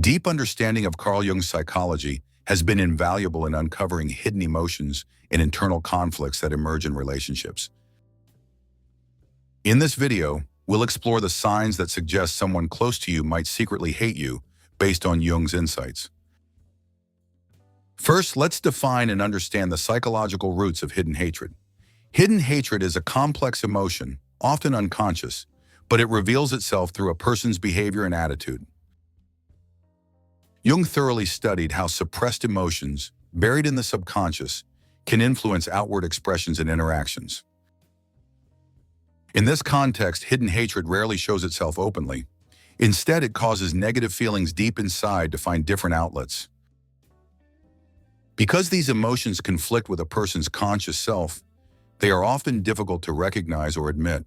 Deep understanding of Carl Jung's psychology has been invaluable in uncovering hidden emotions and internal conflicts that emerge in relationships. In this video, we'll explore the signs that suggest someone close to you might secretly hate you based on Jung's insights. First, let's define and understand the psychological roots of hidden hatred. Hidden hatred is a complex emotion, often unconscious, but it reveals itself through a person's behavior and attitude. Jung thoroughly studied how suppressed emotions, buried in the subconscious, can influence outward expressions and interactions. In this context, hidden hatred rarely shows itself openly. Instead, it causes negative feelings deep inside to find different outlets. Because these emotions conflict with a person's conscious self, they are often difficult to recognize or admit.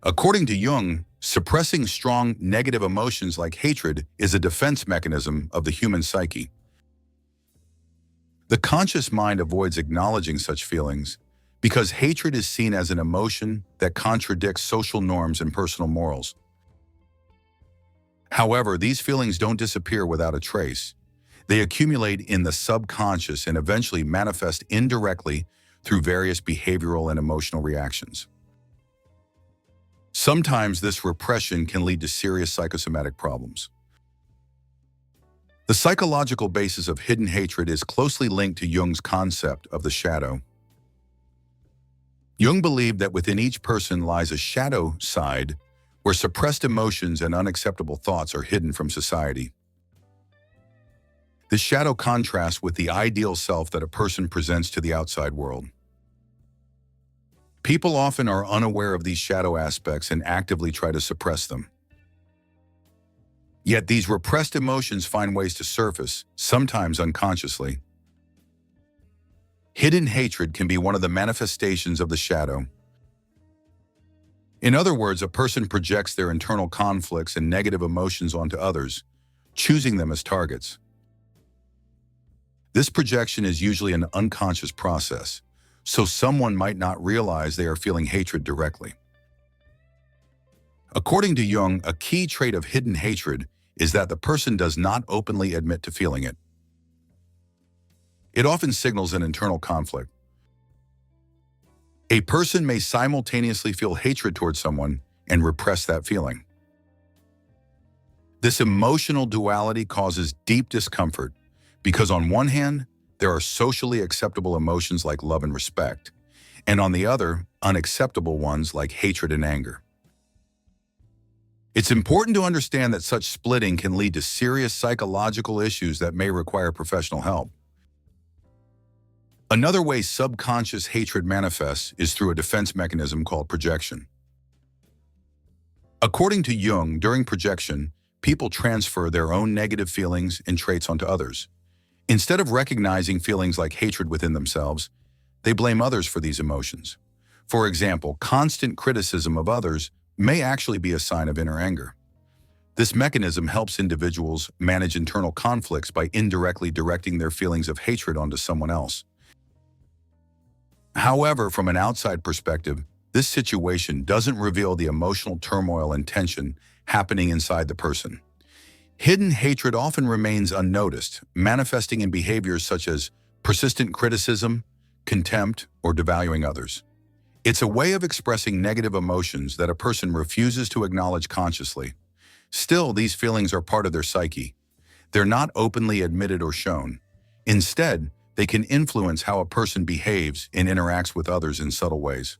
According to Jung, suppressing strong, negative emotions like hatred is a defense mechanism of the human psyche. The conscious mind avoids acknowledging such feelings because hatred is seen as an emotion that contradicts social norms and personal morals. However, these feelings don't disappear without a trace. They accumulate in the subconscious and eventually manifest indirectly through various behavioral and emotional reactions. Sometimes this repression can lead to serious psychosomatic problems. The psychological basis of hidden hatred is closely linked to Jung's concept of the shadow. Jung believed that within each person lies a shadow side where suppressed emotions and unacceptable thoughts are hidden from society. This shadow contrasts with the ideal self that a person presents to the outside world. People often are unaware of these shadow aspects and actively try to suppress them. Yet these repressed emotions find ways to surface, sometimes unconsciously. Hidden hatred can be one of the manifestations of the shadow. In other words, a person projects their internal conflicts and negative emotions onto others, choosing them as targets. This projection is usually an unconscious process, so someone might not realize they are feeling hatred directly. According to Jung, a key trait of hidden hatred is that the person does not openly admit to feeling it. It often signals an internal conflict. A person may simultaneously feel hatred towards someone and repress that feeling. This emotional duality causes deep discomfort because on one hand, there are socially acceptable emotions like love and respect, and on the other, unacceptable ones like hatred and anger. It's important to understand that such splitting can lead to serious psychological issues that may require professional help. Another way subconscious hatred manifests is through a defense mechanism called projection. According to Jung, during projection, people transfer their own negative feelings and traits onto others. Instead of recognizing feelings like hatred within themselves, they blame others for these emotions. For example, constant criticism of others may actually be a sign of inner anger. This mechanism helps individuals manage internal conflicts by indirectly directing their feelings of hatred onto someone else. However, from an outside perspective, this situation doesn't reveal the emotional turmoil and tension happening inside the person. Hidden hatred often remains unnoticed, manifesting in behaviors such as persistent criticism, contempt, or devaluing others. It's a way of expressing negative emotions that a person refuses to acknowledge consciously. Still, these feelings are part of their psyche. They're not openly admitted or shown. Instead, they can influence how a person behaves and interacts with others in subtle ways.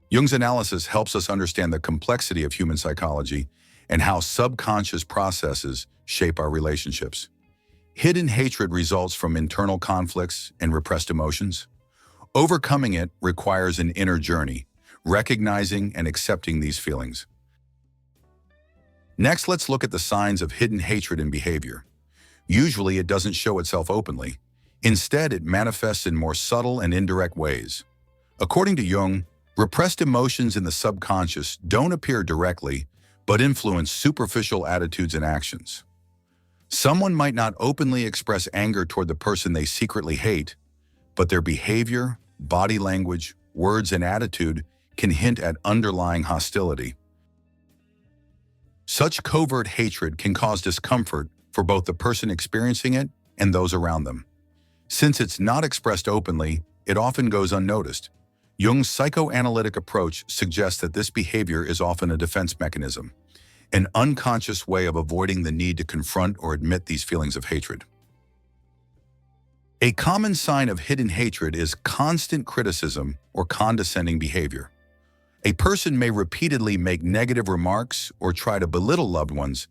Jung's analysis helps us understand the complexity of human psychology and how subconscious processes shape our relationships. Hidden hatred results from internal conflicts and repressed emotions. Overcoming it requires an inner journey, recognizing and accepting these feelings. Next, let's look at the signs of hidden hatred in behavior. Usually, it doesn't show itself openly. Instead, it manifests in more subtle and indirect ways. According to Jung, repressed emotions in the subconscious don't appear directly, but influence superficial attitudes and actions. Someone might not openly express anger toward the person they secretly hate, but their behavior, body language, words, and attitude can hint at underlying hostility. Such covert hatred can cause discomfort for both the person experiencing it and those around them. Since it's not expressed openly, it often goes unnoticed. Jung's psychoanalytic approach suggests that this behavior is often a defense mechanism, an unconscious way of avoiding the need to confront or admit these feelings of hatred. A common sign of hidden hatred is constant criticism or condescending behavior. A person may repeatedly make negative remarks or try to belittle loved ones,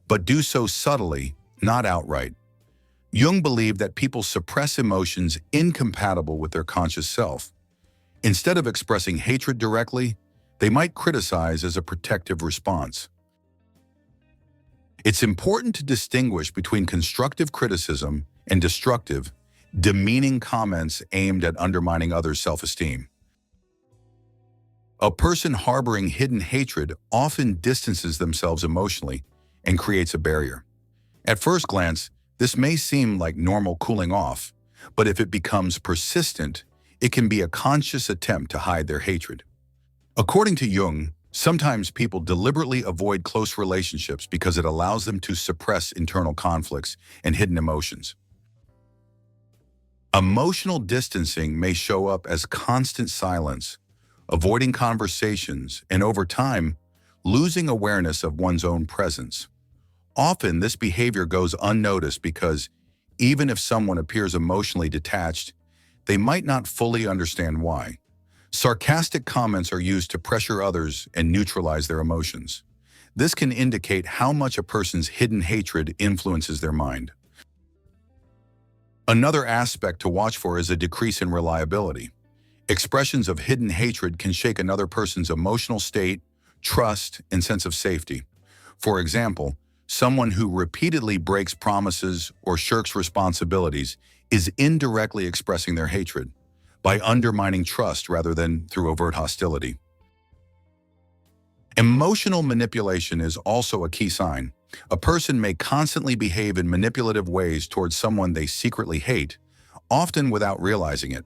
but do so subtly, not outright. Jung believed that people suppress emotions incompatible with their conscious self. Instead of expressing hatred directly, they might criticize as a protective response. It's important to distinguish between constructive criticism and destructive, demeaning comments aimed at undermining others' self-esteem. A person harboring hidden hatred often distances themselves emotionally and creates a barrier. At first glance, this may seem like normal cooling off, but if it becomes persistent, it can be a conscious attempt to hide their hatred. According to Jung, sometimes people deliberately avoid close relationships because it allows them to suppress internal conflicts and hidden emotions. Emotional distancing may show up as constant silence, avoiding conversations, and over time, losing awareness of one's own presence. Often, this behavior goes unnoticed because even if someone appears emotionally detached, they might not fully understand why. Sarcastic comments are used to pressure others and neutralize their emotions. This can indicate how much a person's hidden hatred influences their mind. Another aspect to watch for is a decrease in reliability. Expressions of hidden hatred can shake another person's emotional state, trust, and sense of safety. For example, someone who repeatedly breaks promises or shirks responsibilities is indirectly expressing their hatred by undermining trust rather than through overt hostility. Emotional manipulation is also a key sign. A person may constantly behave in manipulative ways towards someone they secretly hate, often without realizing it.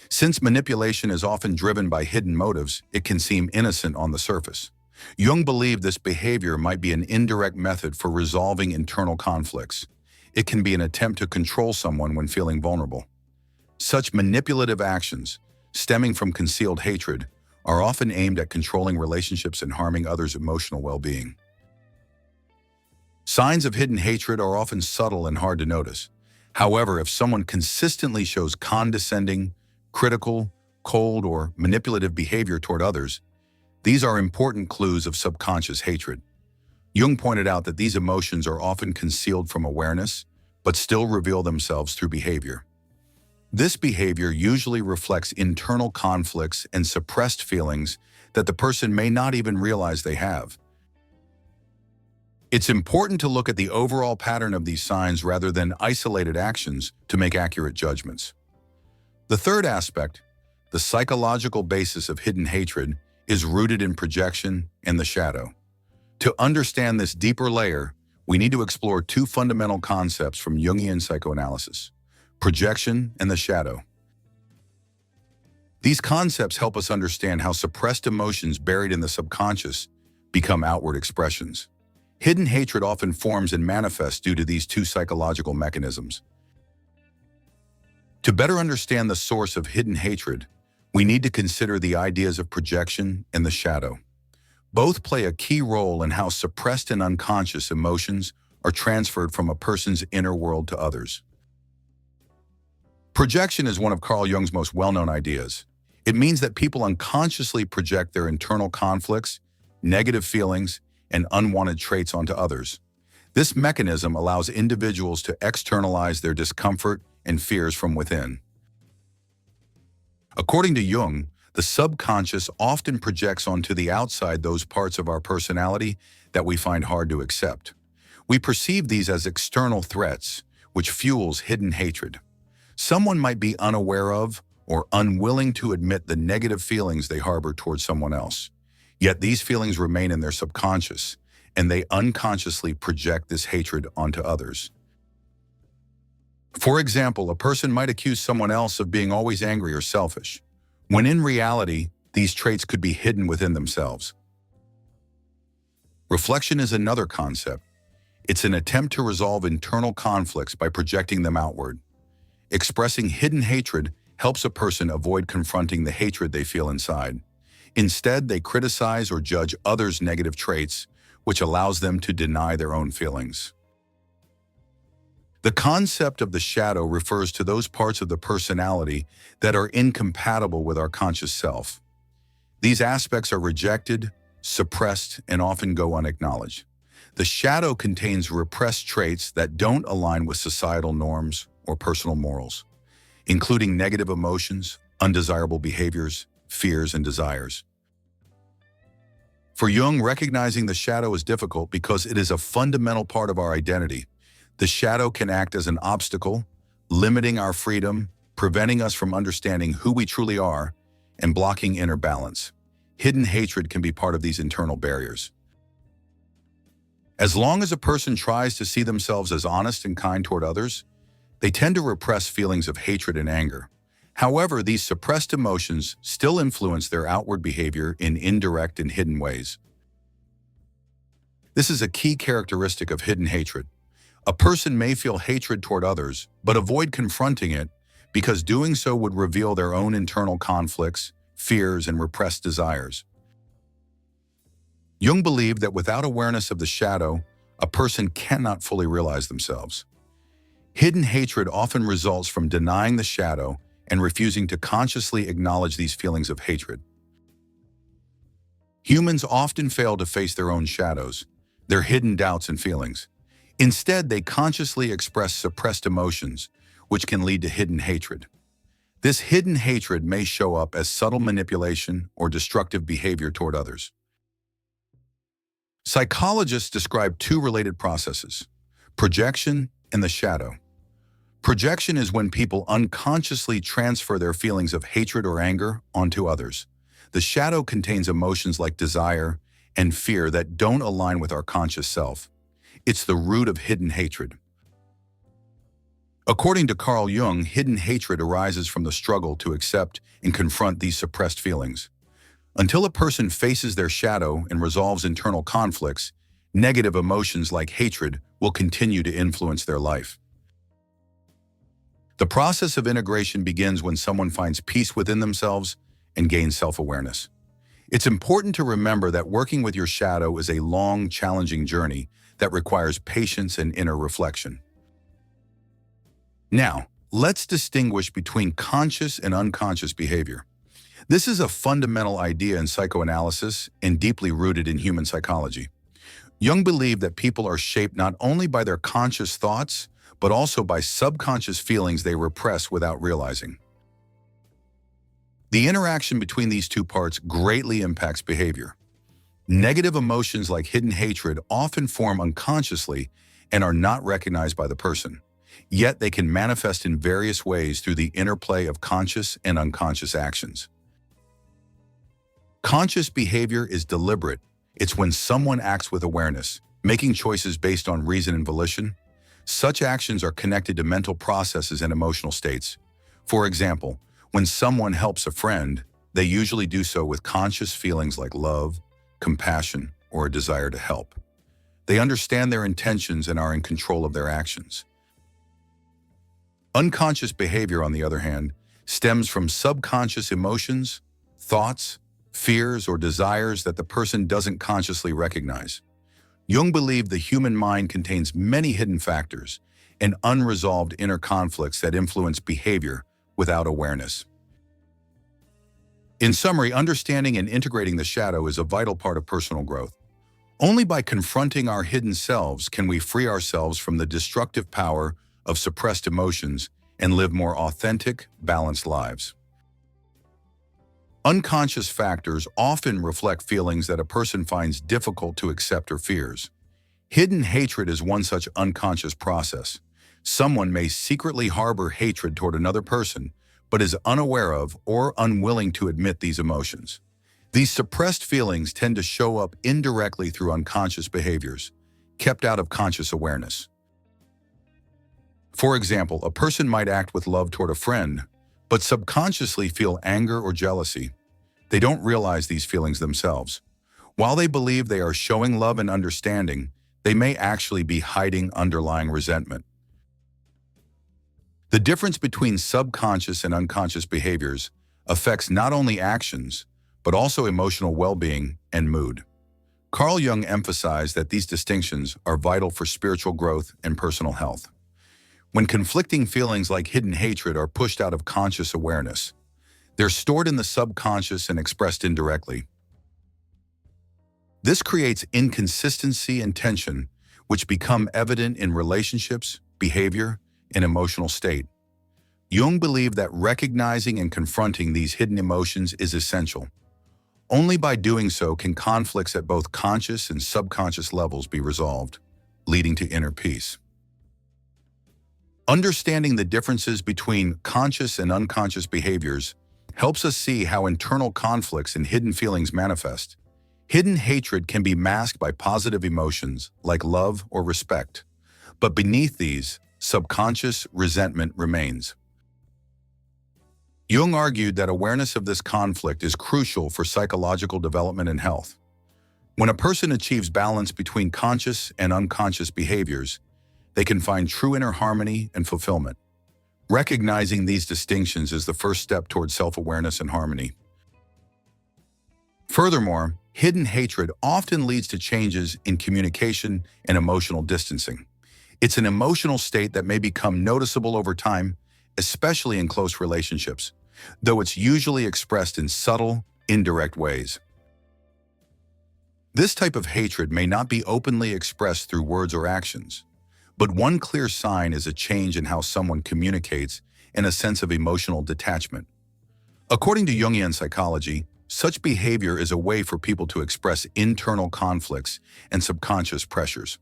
Since manipulation is often driven by hidden motives, it can seem innocent on the surface. Jung believed this behavior might be an indirect method for resolving internal conflicts. It can be an attempt to control someone when feeling vulnerable. Such manipulative actions, stemming from concealed hatred, are often aimed at controlling relationships and harming others' emotional well-being. Signs of hidden hatred are often subtle and hard to notice. However, if someone consistently shows condescending, critical, cold, or manipulative behavior toward others, these are important clues of subconscious hatred. Jung pointed out that these emotions are often concealed from awareness, but still reveal themselves through behavior. This behavior usually reflects internal conflicts and suppressed feelings that the person may not even realize they have. It's important to look at the overall pattern of these signs rather than isolated actions to make accurate judgments. The third aspect, the psychological basis of hidden hatred, is rooted in projection and the shadow. To understand this deeper layer, we need to explore two fundamental concepts from Jungian psychoanalysis: projection and the shadow. These concepts help us understand how suppressed emotions buried in the subconscious become outward expressions. Hidden hatred often forms and manifests due to these two psychological mechanisms. To better understand the source of hidden hatred, we need to consider the ideas of projection and the shadow. Both play a key role in how suppressed and unconscious emotions are transferred from a person's inner world to others. Projection is one of Carl Jung's most well-known ideas. It means that people unconsciously project their internal conflicts, negative feelings, and unwanted traits onto others. This mechanism allows individuals to externalize their discomfort and fears from within. According to Jung, the subconscious often projects onto the outside those parts of our personality that we find hard to accept. We perceive these as external threats, which fuels hidden hatred. Someone might be unaware of or unwilling to admit the negative feelings they harbor towards someone else. Yet these feelings remain in their subconscious, and they unconsciously project this hatred onto others. For example, a person might accuse someone else of being always angry or selfish, when in reality, these traits could be hidden within themselves. Reflection is another concept. It's an attempt to resolve internal conflicts by projecting them outward. Expressing hidden hatred helps a person avoid confronting the hatred they feel inside. Instead, they criticize or judge others' negative traits, which allows them to deny their own feelings. The concept of the shadow refers to those parts of the personality that are incompatible with our conscious self. These aspects are rejected, suppressed, and often go unacknowledged. The shadow contains repressed traits that don't align with societal norms or personal morals, including negative emotions, undesirable behaviors, fears, and desires. For Jung, recognizing the shadow is difficult because it is a fundamental part of our identity. The shadow can act as an obstacle, limiting our freedom, preventing us from understanding who we truly are, and blocking inner balance. Hidden hatred can be part of these internal barriers. As long as a person tries to see themselves as honest and kind toward others, they tend to repress feelings of hatred and anger. However, these suppressed emotions still influence their outward behavior in indirect and hidden ways. This is a key characteristic of hidden hatred. A person may feel hatred toward others, but avoid confronting it because doing so would reveal their own internal conflicts, fears, and repressed desires. Jung believed that without awareness of the shadow, a person cannot fully realize themselves. Hidden hatred often results from denying the shadow and refusing to consciously acknowledge these feelings of hatred. Humans often fail to face their own shadows, their hidden doubts and feelings. Instead, they consciously express suppressed emotions, which can lead to hidden hatred. This hidden hatred may show up as subtle manipulation or destructive behavior toward others. Psychologists describe two related processes: projection and the shadow. Projection is when people unconsciously transfer their feelings of hatred or anger onto others. The shadow contains emotions like desire and fear that don't align with our conscious self. It's the root of hidden hatred. According to Carl Jung, hidden hatred arises from the struggle to accept and confront these suppressed feelings. Until a person faces their shadow and resolves internal conflicts, negative emotions like hatred will continue to influence their life. The process of integration begins when someone finds peace within themselves and gains self-awareness. It's important to remember that working with your shadow is a long, challenging journey that requires patience and inner reflection. Now, let's distinguish between conscious and unconscious behavior. This is a fundamental idea in psychoanalysis and deeply rooted in human psychology. Jung believed that people are shaped not only by their conscious thoughts, but also by subconscious feelings they repress without realizing. The interaction between these two parts greatly impacts behavior. Negative emotions like hidden hatred often form unconsciously and are not recognized by the person. Yet they can manifest in various ways through the interplay of conscious and unconscious actions. Conscious behavior is deliberate. It's when someone acts with awareness, making choices based on reason and volition. Such actions are connected to mental processes and emotional states. For example, when someone helps a friend, they usually do so with conscious feelings like love, compassion, or a desire to help. They understand their intentions and are in control of their actions. Unconscious behavior, on the other hand, stems from subconscious emotions, thoughts, fears, or desires that the person doesn't consciously recognize. Jung believed the human mind contains many hidden factors and unresolved inner conflicts that influence behavior without awareness. In summary, understanding and integrating the shadow is a vital part of personal growth. Only by confronting our hidden selves can we free ourselves from the destructive power of suppressed emotions and live more authentic, balanced lives. Unconscious factors often reflect feelings that a person finds difficult to accept or fears. Hidden hatred is one such unconscious process. Someone may secretly harbor hatred toward another person, but is unaware of or unwilling to admit these emotions. These suppressed feelings tend to show up indirectly through unconscious behaviors, kept out of conscious awareness. For example, a person might act with love toward a friend, but subconsciously feel anger or jealousy. They don't realize these feelings themselves. While they believe they are showing love and understanding, they may actually be hiding underlying resentment. The difference between subconscious and unconscious behaviors affects not only actions, but also emotional well-being and mood. Carl Jung emphasized that these distinctions are vital for spiritual growth and personal health. When conflicting feelings like hidden hatred are pushed out of conscious awareness, they're stored in the subconscious and expressed indirectly. This creates inconsistency and tension, which become evident in relationships, behavior, and emotional state. Jung believed that recognizing and confronting these hidden emotions is essential. Only by doing so can conflicts at both conscious and subconscious levels be resolved, leading to inner peace. Understanding the differences between conscious and unconscious behaviors helps us see how internal conflicts and hidden feelings manifest. Hidden hatred can be masked by positive emotions like love or respect, but beneath these, subconscious resentment remains. Jung argued that awareness of this conflict is crucial for psychological development and health. When a person achieves balance between conscious and unconscious behaviors, they can find true inner harmony and fulfillment. Recognizing these distinctions is the first step towards self-awareness and harmony. Furthermore, hidden hatred often leads to changes in communication and emotional distancing. It's an emotional state that may become noticeable over time, especially in close relationships, though it's usually expressed in subtle, indirect ways. This type of hatred may not be openly expressed through words or actions, but one clear sign is a change in how someone communicates and a sense of emotional detachment. According to Jungian psychology, such behavior is a way for people to express internal conflicts and subconscious pressures.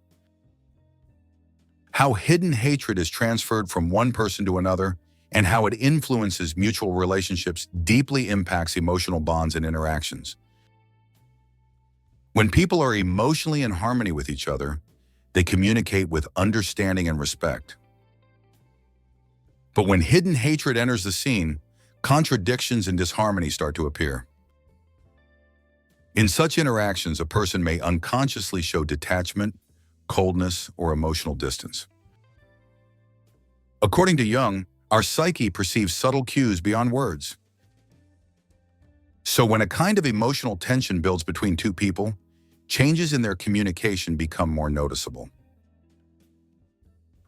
How hidden hatred is transferred from one person to another and how it influences mutual relationships deeply impacts emotional bonds and interactions. When people are emotionally in harmony with each other, they communicate with understanding and respect. But when hidden hatred enters the scene, contradictions and disharmony start to appear. In such interactions, a person may unconsciously show detachment, coldness, or emotional distance. According to Jung, our psyche perceives subtle cues beyond words. So when a kind of emotional tension builds between two people, changes in their communication become more noticeable.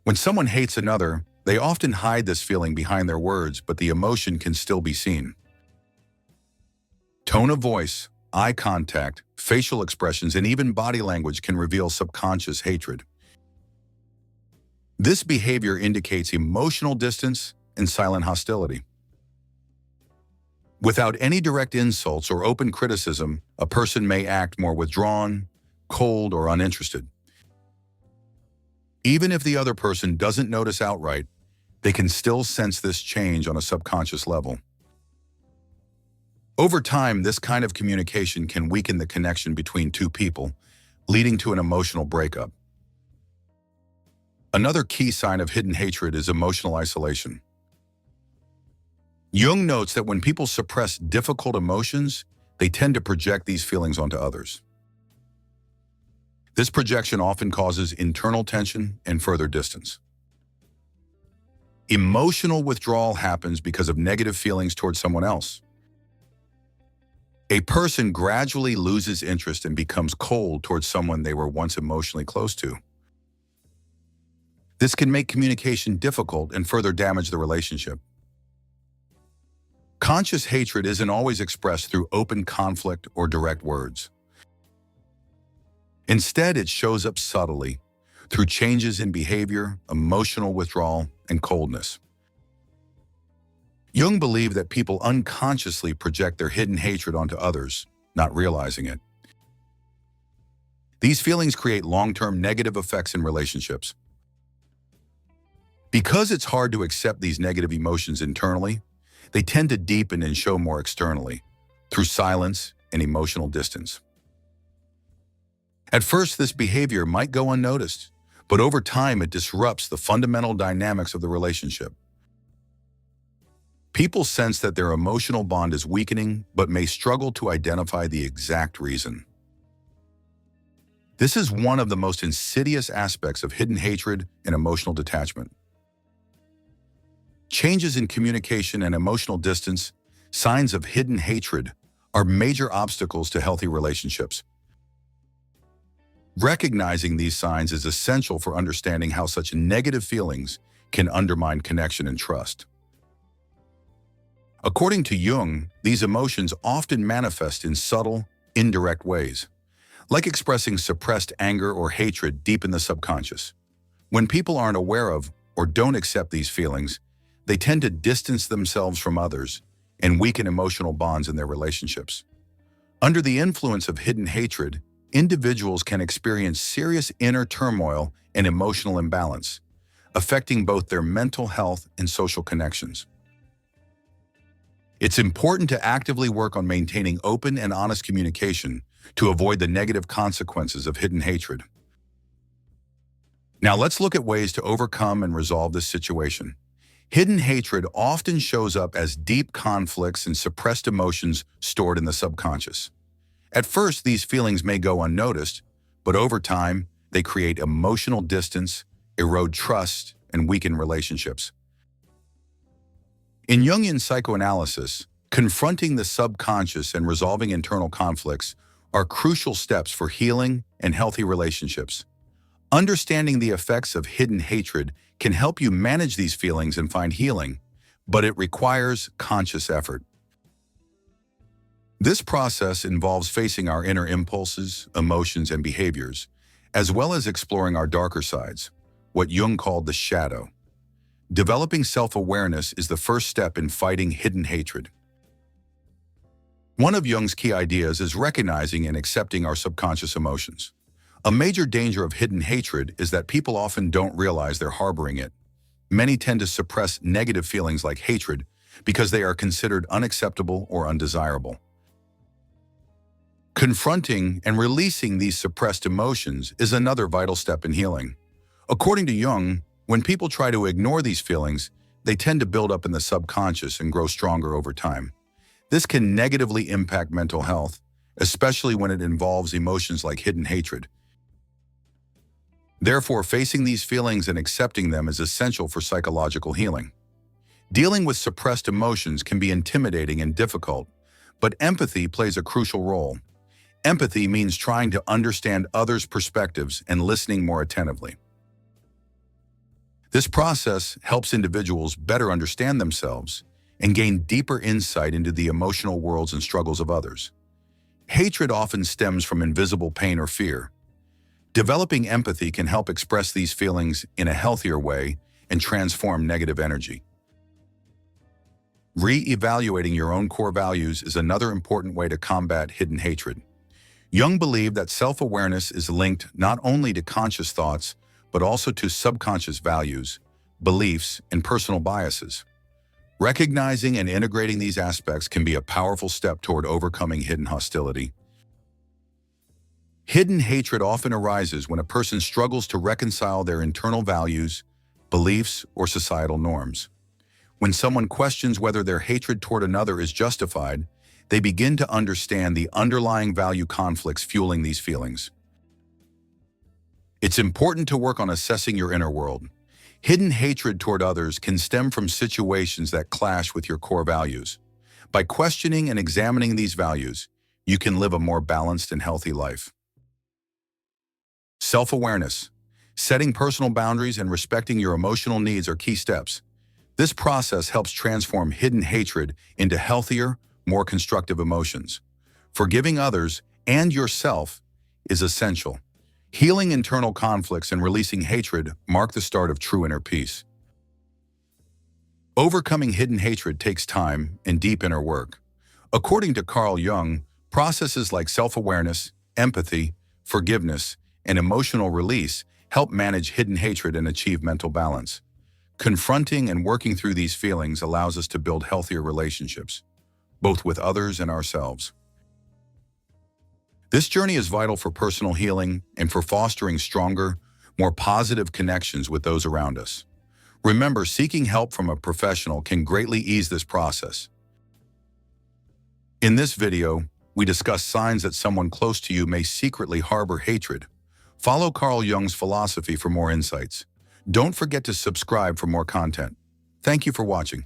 When someone hates another, they often hide this feeling behind their words, but the emotion can still be seen. Tone of voice, eye contact, facial expressions, and even body language can reveal subconscious hatred. This behavior indicates emotional distance and silent hostility. Without any direct insults or open criticism, a person may act more withdrawn, cold, or uninterested. Even if the other person doesn't notice outright, they can still sense this change on a subconscious level. Over time, this kind of communication can weaken the connection between two people, leading to an emotional breakup. Another key sign of hidden hatred is emotional isolation. Jung notes that when people suppress difficult emotions, they tend to project these feelings onto others. This projection often causes internal tension and further distance. Emotional withdrawal happens because of negative feelings towards someone else. A person gradually loses interest and becomes cold towards someone they were once emotionally close to. This can make communication difficult and further damage the relationship. Conscious hatred isn't always expressed through open conflict or direct words. Instead, it shows up subtly through changes in behavior, emotional withdrawal, and coldness. Jung believed that people unconsciously project their hidden hatred onto others, not realizing it. These feelings create long-term negative effects in relationships. Because it's hard to accept these negative emotions internally, they tend to deepen and show more externally, through silence and emotional distance. At first, this behavior might go unnoticed, but over time it disrupts the fundamental dynamics of the relationship. People sense that their emotional bond is weakening, but may struggle to identify the exact reason. This is one of the most insidious aspects of hidden hatred and emotional detachment. Changes in communication and emotional distance, signs of hidden hatred, are major obstacles to healthy relationships. Recognizing these signs is essential for understanding how such negative feelings can undermine connection and trust. According to Jung, these emotions often manifest in subtle, indirect ways, like expressing suppressed anger or hatred deep in the subconscious. When people aren't aware of or don't accept these feelings, they tend to distance themselves from others and weaken emotional bonds in their relationships. Under the influence of hidden hatred, individuals can experience serious inner turmoil and emotional imbalance, affecting both their mental health and social connections. It's important to actively work on maintaining open and honest communication to avoid the negative consequences of hidden hatred. Now let's look at ways to overcome and resolve this situation. Hidden hatred often shows up as deep conflicts and suppressed emotions stored in the subconscious. At first, these feelings may go unnoticed, but over time, they create emotional distance, erode trust, and weaken relationships. In Jungian psychoanalysis, confronting the subconscious and resolving internal conflicts are crucial steps for healing and healthy relationships. Understanding the effects of hidden hatred can help you manage these feelings and find healing, but it requires conscious effort. This process involves facing our inner impulses, emotions, and behaviors, as well as exploring our darker sides, what Jung called the shadow. Developing self-awareness is the first step in fighting hidden hatred. One of Jung's key ideas is recognizing and accepting our subconscious emotions. A major danger of hidden hatred is that people often don't realize they're harboring it. Many tend to suppress negative feelings like hatred because they are considered unacceptable or undesirable. Confronting and releasing these suppressed emotions is another vital step in healing. According to Jung, when people try to ignore these feelings, they tend to build up in the subconscious and grow stronger over time. This can negatively impact mental health, especially when it involves emotions like hidden hatred. Therefore, facing these feelings and accepting them is essential for psychological healing. Dealing with suppressed emotions can be intimidating and difficult, but empathy plays a crucial role. Empathy means trying to understand others' perspectives and listening more attentively. This process helps individuals better understand themselves and gain deeper insight into the emotional worlds and struggles of others. Hatred often stems from invisible pain or fear. Developing empathy can help express these feelings in a healthier way and transform negative energy. Re-evaluating your own core values is another important way to combat hidden hatred. Jung believed that self-awareness is linked not only to conscious thoughts, but also to subconscious values, beliefs, and personal biases. Recognizing and integrating these aspects can be a powerful step toward overcoming hidden hostility. Hidden hatred often arises when a person struggles to reconcile their internal values, beliefs, or societal norms. When someone questions whether their hatred toward another is justified, they begin to understand the underlying value conflicts fueling these feelings. It's important to work on assessing your inner world. Hidden hatred toward others can stem from situations that clash with your core values. By questioning and examining these values, you can live a more balanced and healthy life. Self-awareness. Setting personal boundaries and respecting your emotional needs are key steps. This process helps transform hidden hatred into healthier, more constructive emotions. Forgiving others and yourself is essential. Healing internal conflicts and releasing hatred mark the start of true inner peace. Overcoming hidden hatred takes time and deep inner work. According to Carl Jung, processes like self-awareness, empathy, forgiveness, and emotional release help manage hidden hatred and achieve mental balance. Confronting and working through these feelings allows us to build healthier relationships, both with others and ourselves. This journey is vital for personal healing and for fostering stronger, more positive connections with those around us. Remember, seeking help from a professional can greatly ease this process. In this video, we discuss signs that someone close to you may secretly harbor hatred, Follow Carl Jung's philosophy for more insights. Don't forget to subscribe for more content. Thank you for watching.